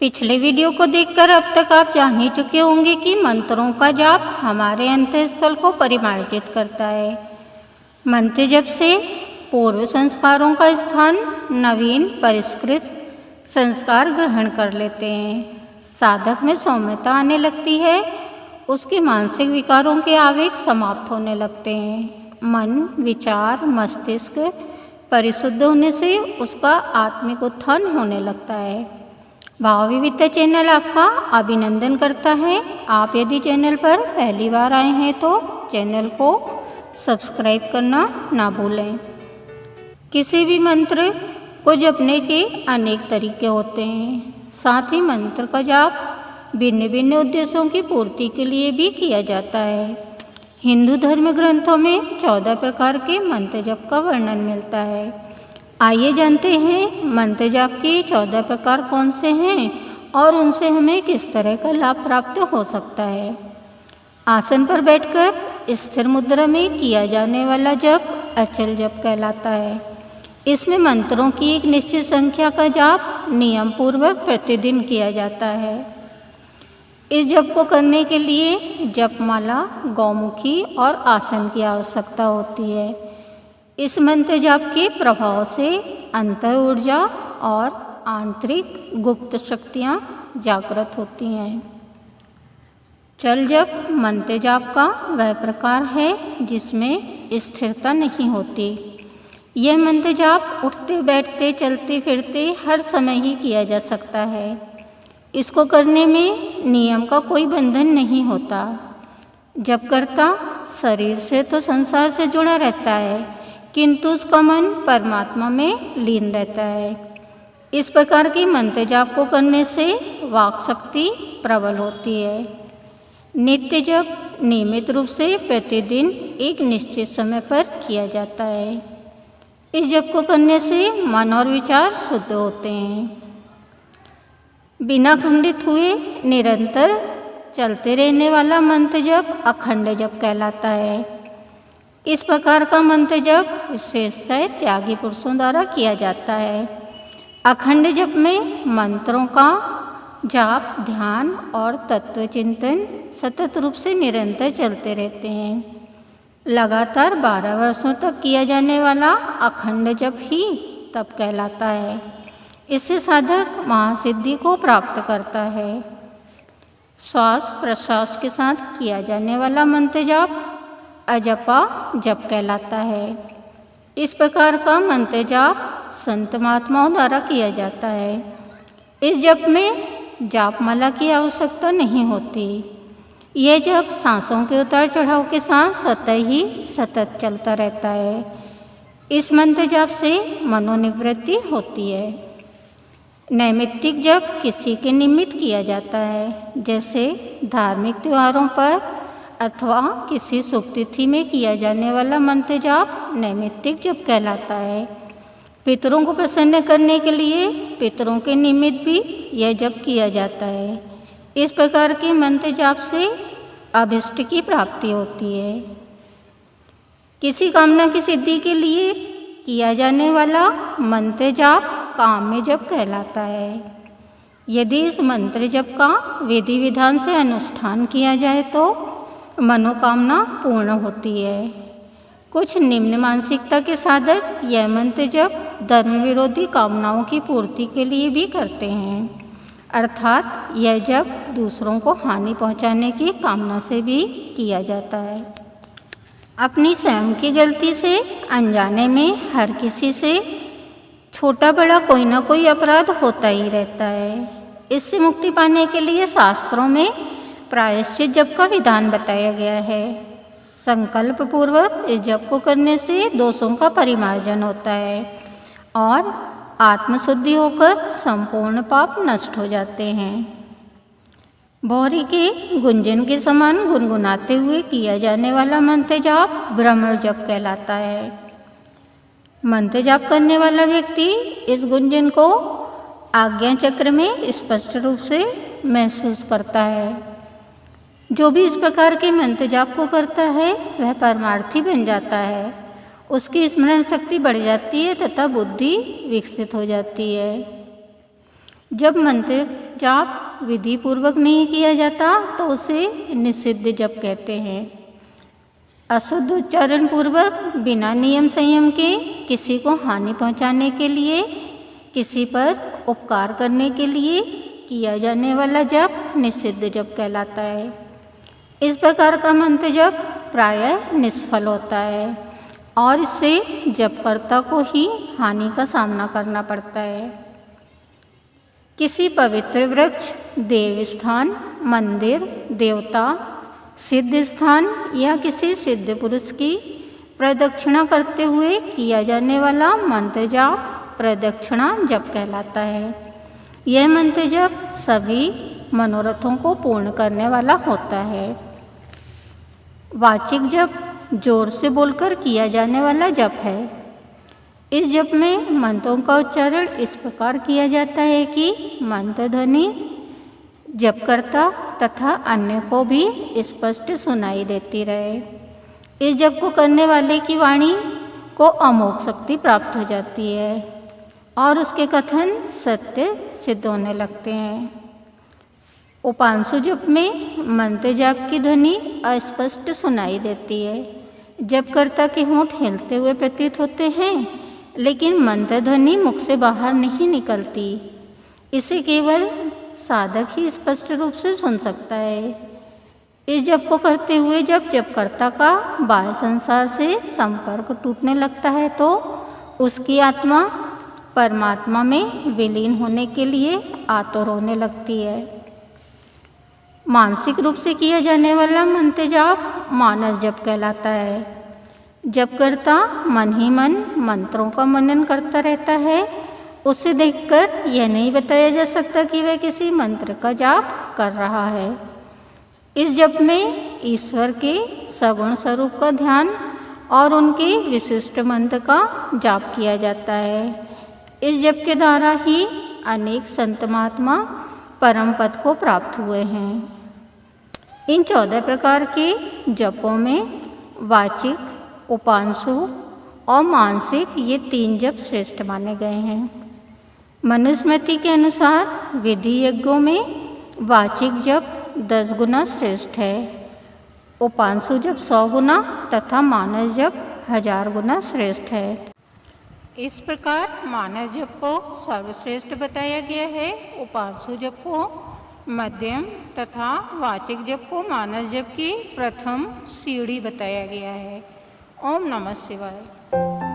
पिछले वीडियो को देखकर अब तक आप जान ही चुके होंगे कि मंत्रों का जाप हमारे अंतःस्थल को परिमार्जित करता है। मंत्र जप से पूर्व संस्कारों का स्थान नवीन परिष्कृत संस्कार ग्रहण कर लेते हैं। साधक में सौम्यता आने लगती है, उसके मानसिक विकारों के आवेग समाप्त होने लगते हैं। मन, विचार, मस्तिष्क परिशुद्ध होने से उसका आत्मिक उत्थान होने लगता है। भाव विविधता चैनल आपका अभिनंदन करता है। आप यदि चैनल पर पहली बार आए हैं तो चैनल को सब्सक्राइब करना ना भूलें। किसी भी मंत्र को जपने के अनेक तरीके होते हैं। साथ ही मंत्र का जाप भिन्न भिन्न उद्देश्यों की पूर्ति के लिए भी किया जाता है। हिंदू धर्म ग्रंथों में 14 प्रकार के मंत्र जप का वर्णन मिलता है। आइए जानते हैं मंत्र जाप के 14 प्रकार कौन से हैं और उनसे हमें किस तरह का लाभ प्राप्त हो सकता है। आसन पर बैठकर स्थिर मुद्रा में किया जाने वाला जप अचल जप कहलाता है। इसमें मंत्रों की एक निश्चित संख्या का जाप नियम पूर्वक प्रतिदिन किया जाता है। इस जप को करने के लिए जपमाला, गौमुखी और आसन की आवश्यकता होती है। इस मंत्र जाप के प्रभाव से अंतर ऊर्जा और आंतरिक गुप्त शक्तियाँ जागृत होती हैं। चल जप मंत्र जाप का वह प्रकार है जिसमें स्थिरता नहीं होती। यह मंत्र जाप उठते बैठते चलते फिरते हर समय ही किया जा सकता है। इसको करने में नियम का कोई बंधन नहीं होता। जपकर्ता शरीर से तो संसार से जुड़ा रहता है, किंतु उसका मन परमात्मा में लीन रहता है। इस प्रकार की मंत्र जाप को करने से वाक शक्ति प्रबल होती है। नित्य जप नियमित रूप से प्रतिदिन एक निश्चित समय पर किया जाता है। इस जप को करने से मन और विचार शुद्ध होते हैं। बिना खंडित हुए निरंतर चलते रहने वाला मंत्र जप अखंड जप कहलाता है। इस प्रकार का मंत्र जप विशेषतः त्यागी पुरुषों द्वारा किया जाता है। अखंड जप में मंत्रों का जाप, ध्यान और तत्व चिंतन सतत रूप से निरंतर चलते रहते हैं। लगातार 12 वर्षों तक किया जाने वाला अखंड जप ही तप कहलाता है। इससे साधक महासिद्धि को प्राप्त करता है। श्वास प्रश्वास के साथ किया जाने वाला मंत्र जाप अजपा जप कहलाता है। इस प्रकार का मंत्र जाप संत महात्माओं द्वारा किया जाता है। इस जप में जापमाला की आवश्यकता नहीं होती। यह जप सांसों के उतार चढ़ाव के साथ स्वतः ही सतत चलता रहता है। इस मंत्र जाप से मनोनिवृत्ति होती है। नैमित्तिक जप किसी के निमित्त किया जाता है, जैसे धार्मिक त्योहारों पर अथवा किसी शुभ तिथि में किया जाने वाला मंत्र जाप नैमित्तिक जप कहलाता है। पितरों को प्रसन्न करने के लिए पितरों के निमित्त भी यह जप किया जाता है। इस प्रकार के मंत्र जाप से अभिष्ट की प्राप्ति होती है। किसी कामना की सिद्धि के लिए किया जाने वाला मंत्र जाप काम्य जप कहलाता है। यदि इस मंत्र जप का विधि विधान से अनुष्ठान किया जाए तो मनोकामना पूर्ण होती है। कुछ निम्न मानसिकता के साधक यह मंत्र जप धर्म विरोधी कामनाओं की पूर्ति के लिए भी करते हैं, अर्थात यह जप दूसरों को हानि पहुंचाने की कामना से भी किया जाता है। अपनी स्वयं की गलती से अनजाने में हर किसी से छोटा बड़ा कोई ना कोई अपराध होता ही रहता है। इससे मुक्ति पाने के लिए शास्त्रों में प्रायश्चित जप का विधान बताया गया है। संकल्प पूर्वक इस जप को करने से दोषों का परिमार्जन होता है और आत्मशुद्धि होकर संपूर्ण पाप नष्ट हो जाते हैं। भौरी के गुंजन के समान गुनगुनाते हुए किया जाने वाला मंत्र जाप भ्रमर जप कहलाता है। मंत्र जाप करने वाला व्यक्ति इस गुंजन को आज्ञा चक्र में स्पष्ट रूप से महसूस करता है। जो भी इस प्रकार के मंत्र जाप को करता है वह परमार्थी बन जाता है। उसकी स्मरण शक्ति बढ़ जाती है तथा बुद्धि विकसित हो जाती है। जब मंत्र जाप विधि पूर्वक नहीं किया जाता तो उसे निषिद्ध जप कहते हैं। अशुद्ध उच्चारण पूर्वक बिना नियम संयम के किसी को हानि पहुंचाने के लिए, किसी पर उपकार करने के लिए किया जाने वाला जप निषिद्ध जप कहलाता है। इस प्रकार का मंत्र जप प्रायः निष्फल होता है और इससे जपकर्ता को ही हानि का सामना करना पड़ता है। किसी पवित्र वृक्ष, देव स्थान, मंदिर, देवता, सिद्ध स्थान या किसी सिद्ध पुरुष की प्रदक्षिणा करते हुए किया जाने वाला मंत्र जाप प्रदक्षिणा जप कहलाता है। यह मंत्र जप सभी मनोरथों को पूर्ण करने वाला होता है। वाचिक जप जोर से बोलकर किया जाने वाला जप है। इस जप में मंत्रों का उच्चारण इस प्रकार किया जाता है कि मंत्र ध्वनि जपकर्ता तथा अन्य को भी स्पष्ट सुनाई देती रहे। इस जप को करने वाले की वाणी को अमोघ शक्ति प्राप्त हो जाती है और उसके कथन सत्य सिद्ध होने लगते हैं। उपांशु जप में मंत्र जाप की ध्वनि अस्पष्ट सुनाई देती है। जपकर्ता के होंठ हिलते हुए प्रतीत होते हैं, लेकिन मंत्र ध्वनि मुख से बाहर नहीं निकलती। इसे केवल साधक ही स्पष्ट रूप से सुन सकता है। इस जप को करते हुए जब जपकर्ता का बाह्य संसार से संपर्क टूटने लगता है तो उसकी आत्मा परमात्मा में विलीन होने के लिए आतुर होने लगती है। मानसिक रूप से किया जाने वाला मंत्र जाप मानस जप कहलाता है। जपकर्ता मन ही मन मंत्रों का मनन करता रहता है। उसे देखकर यह नहीं बताया जा सकता कि वह किसी मंत्र का जाप कर रहा है। इस जप में ईश्वर के सगुण स्वरूप का ध्यान और उनके विशिष्ट मंत्र का जाप किया जाता है। इस जप के द्वारा ही अनेक संत महात्मा परम पद को प्राप्त हुए हैं। इन 14 प्रकार के जपों में वाचिक, उपांशु और मानसिक ये 3 जप श्रेष्ठ माने गए हैं। मनुस्मृति के अनुसार विधि यज्ञों में वाचिक जप 10 गुना श्रेष्ठ है, उपांशु जप 100 गुना तथा मानस जप 1000 गुना श्रेष्ठ है। इस प्रकार मानस जप को सर्वश्रेष्ठ बताया गया है, उपांशु जप को मध्यम तथा वाचिक जप को मानस जप की प्रथम सीढ़ी बताया गया है। ओम नमः शिवाय।